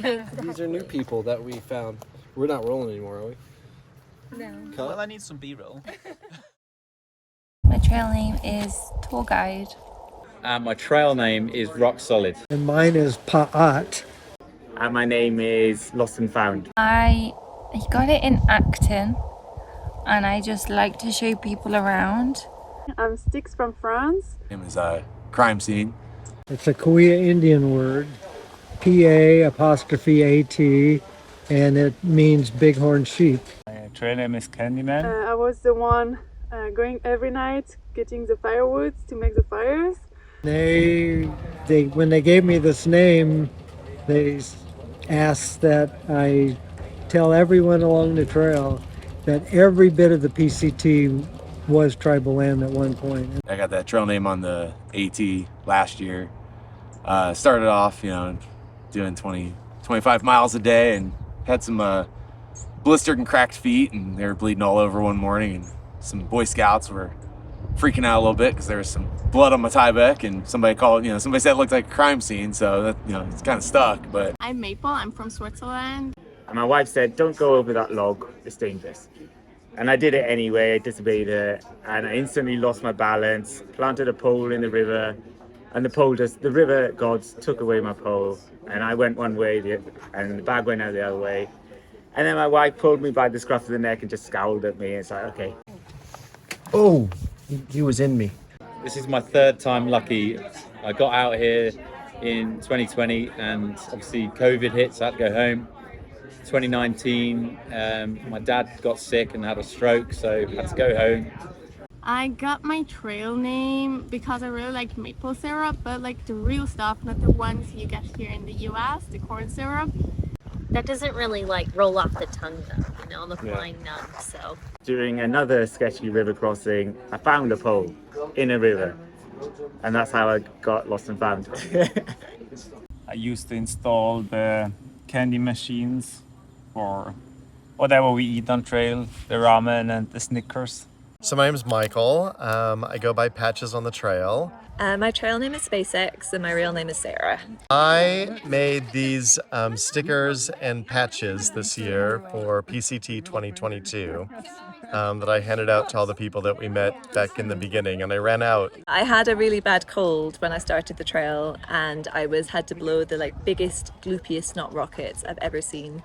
These are new people that we found. We're not rolling anymore, are we? No. Cut? Well, I need some B-roll. My trail name is Tour Guide. And my trail name is Rock Solid. And mine is Pa'at. And my name is Lost and Found. I got it in Acton, and I just like to show people around. I'm Styx from France. Name is crime scene. It's a Kuya Indian word, P-A''AT, and it means bighorn sheep. My trail name is Candyman. I was the one going every night, getting the firewood to make the fires. When they gave me this name, they asked that I tell everyone along the trail that every bit of the PCT was tribal land at one point. I got that trail name on the AT last year. Started off, doing 25 miles a day and had some blistered and cracked feet, and they were bleeding all over one morning, and some Boy Scouts were freaking out a little bit because there was some blood on my Tyvek, and somebody said it looked like a crime scene, so that, it's kind of stuck. But I'm Maple, I'm from Switzerland. And my wife said, don't go over that log, it's dangerous. And I did it anyway, I disobeyed her, and I instantly lost my balance, planted a pole in the river, and the river gods took away my pole, and I went one way, and the bag went out the other way. And then my wife pulled me by the scruff of the neck and just scowled at me, and it's like, okay. Oh, he was in me. This is my third time lucky. I got out here in 2020, and obviously COVID hit, so I had to go home. 2019, my dad got sick and had a stroke, so I had to go home. I got my trail name because I really like maple syrup, but like the real stuff, not the ones you get here in the US, the corn syrup. That doesn't really roll off the tongue though, the flying nuts, so. During another sketchy river crossing, I found a pole in a river, and that's how I got lost and found. I used to install the candy machines for whatever we eat on trail, the ramen and the Snickers. So my name is Michael. I go by Patches on the trail. My trail name is SpaceX and my real name is Sarah. I made these stickers and patches this year for PCT 2022 that I handed out to all the people that we met back in the beginning, and I ran out. I had a really bad cold when I started the trail, and I had to blow the biggest, gloopiest snot rockets I've ever seen.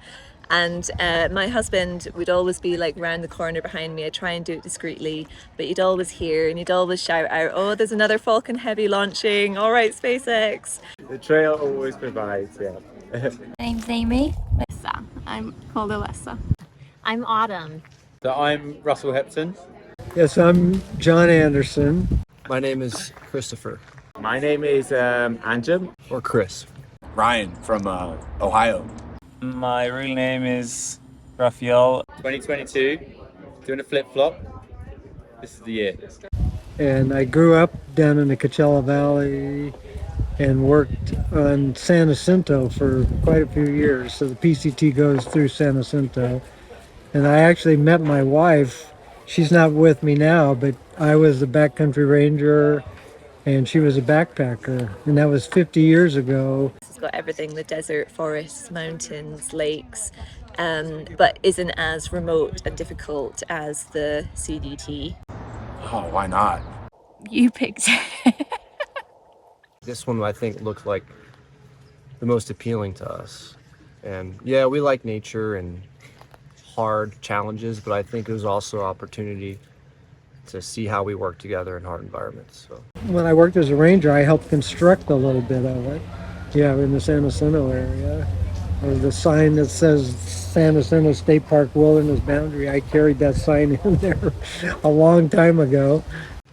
And my husband would always be round the corner behind me. I'd try and do it discreetly, but he'd always hear and he'd always shout out, "Oh, there's another Falcon Heavy launching. All right, SpaceX." The trail always provides, yeah. My name's Amy. Alessa. I'm called Alessa. I'm Autumn. So I'm Russell Hepton. Yes, I'm John Anderson. My name is Christopher. My name is Anjem. Or Chris. Ryan from Ohio. My real name is Raphael. 2022, doing a flip-flop. This is the year. And I grew up down in the Coachella Valley and worked on San Jacinto for quite a few years. So the PCT goes through San Jacinto. And I actually met my wife. She's not with me now, but I was a backcountry ranger and she was a backpacker. And that was 50 years ago. It's got everything, the desert, forests, mountains, lakes, but isn't as remote and difficult as the CDT. Oh, why not? You picked it. This one I think looked like the most appealing to us. And yeah, we like nature and hard challenges, but I think it was also an opportunity to see how we work together in hard environments. So When I worked as a ranger, I helped construct a little bit of it. Yeah, in the San Jacinto area. Or the sign that says San Jacinto State Park Wilderness Boundary. I carried that sign in there a long time ago.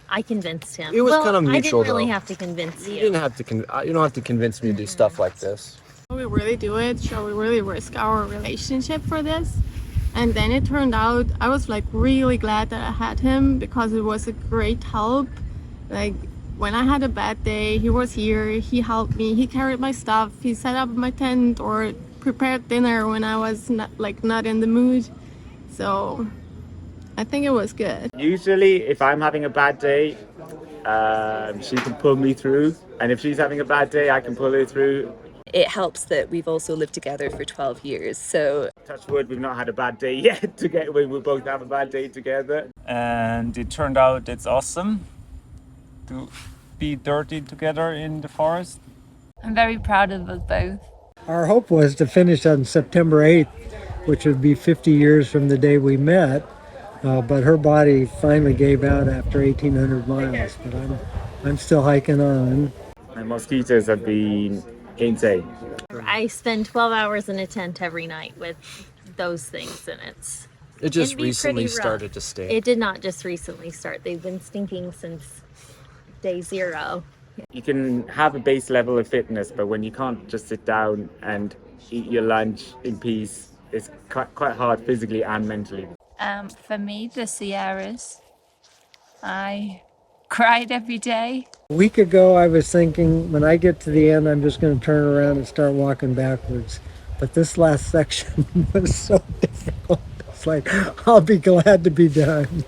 I convinced him. it was kind of mutual. I didn't really though. have to convince You you. didn't have to. You don't have to convince me to do stuff like this. We really do it. Shall we really risk our relationship for this? And then it turned out I was really glad that I had him because it was a great help. When I had a bad day, he was here, he helped me, he carried my stuff, he set up my tent or prepared dinner when I was not in the mood. So I think it was good. Usually, if I'm having a bad day, she can pull me through. And if she's having a bad day, I can pull her through. it helps that we've also lived together for 12 years. So Touch wood, we've not had a bad day yet together. We both have a bad day together. And it turned out it's awesome to be dirty together in the forest. I'm very proud of us both. Our hope was to finish on September 8th, which would be 50 years from the day we met. But her body finally gave out after 1,800 miles. But I'm still hiking on. My mosquitoes have been insane. I spend 12 hours in a tent every night with those things, and It just it'd be recently pretty rough. started to stink. It did not just recently start. They've been stinking since day 0. You can have a base level of fitness, but when you can't just sit down and eat your lunch in peace, it's quite hard physically and mentally. For me, the Sierras. I cried every day. A week ago, I was thinking when I get to the end, I'm just going to turn around and start walking backwards. But this last section was so difficult. It's like, I'll be glad to be done.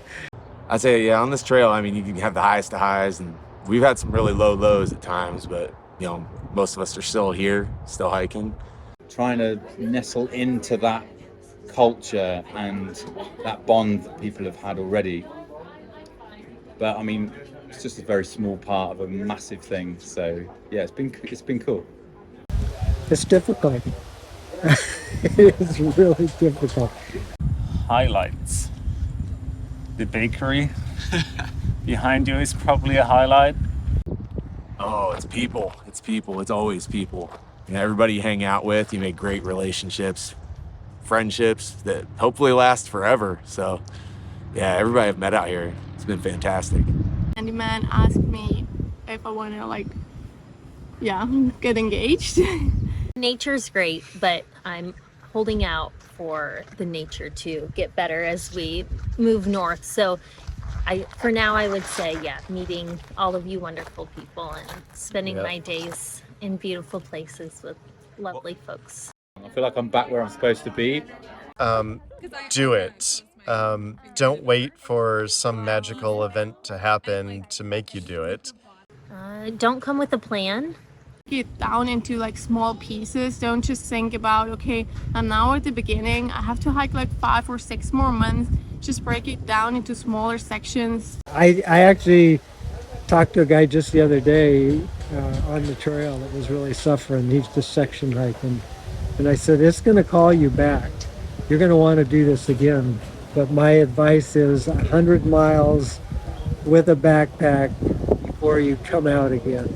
I'd say, yeah, on this trail, I mean, you can have the highest of highs, and we've had some really low lows at times, but, you know, most of us are still here, still hiking. Trying to nestle into that culture and that bond that people have had already. But I mean, it's just a very small part of a massive thing. So yeah, it's been cool. It's difficult. It's really difficult. Highlights. The bakery behind you is probably a highlight. Oh, it's people. It's people. It's always people. You know, everybody you hang out with, you make great relationships, friendships that hopefully last forever. So yeah, everybody I've met out here, it's been fantastic. Candyman asked me if I want to get engaged. Nature's great, but I'm holding out for the nature to get better as we move north. So for now, I would say, yeah, meeting all of you wonderful people and spending my days in beautiful places with lovely folks. I feel like I'm back where I'm supposed to be. Do it. Don't wait for some magical event to happen to make you do it. Don't come with a plan. Get down into like small pieces. Don't just think about, okay, I'm now at the beginning, I have to hike like 5 or 6 more months. Just break it down into smaller sections. I actually talked to a guy just the other day on the trail that was really suffering. He's just section hiking. And I said, it's going to call you back. You're going to want to do this again. But my advice is 100 miles with a backpack before you come out again.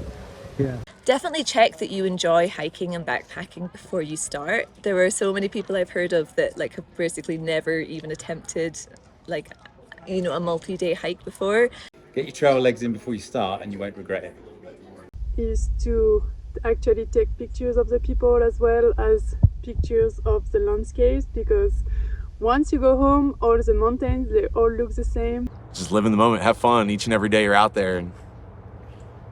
Yeah. definitely check that you enjoy hiking and backpacking before you start. There are so many people I've heard of that like have basically never even attempted like, you know, a multi-day hike before. Get your trail legs in before you start and you won't regret it. Is to actually take pictures of the people as well as pictures of the landscapes, because once you go home, all the mountains, they all look the same. Just live in the moment, have fun each and every day you're out there and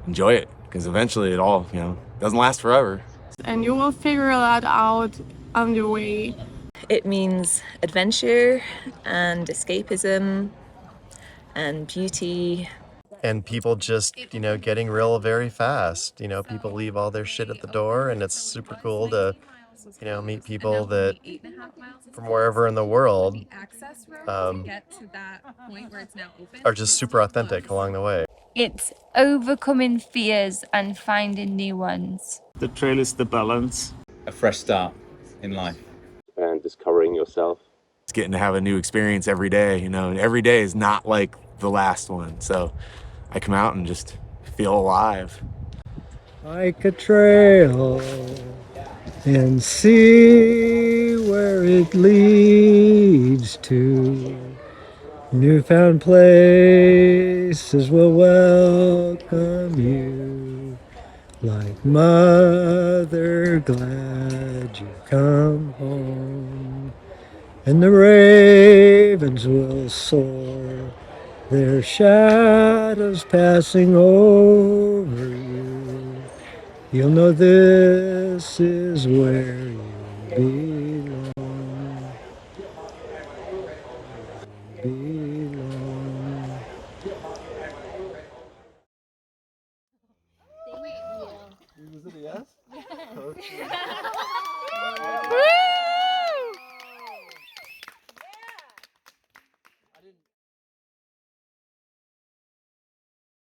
enjoy it, because eventually it all, you know, doesn't last forever. And you will figure that out on the way. It means adventure and escapism and beauty. And people just, you know, getting real very fast. You know, people leave all their shit at the door, and it's super cool to, you know, meet people that from wherever in the world are just super authentic along the way. It's overcoming fears and finding new ones. The trail is the balance. A fresh start in life. And discovering yourself. It's getting to have a new experience every day, you know, and every day is not like the last one. So I come out and just feel alive. Hike a trail and see where it leads to. Newfound places will welcome you, like mother glad you come home. And the ravens will soar, their shadows passing over you. You'll know this is where you'll be.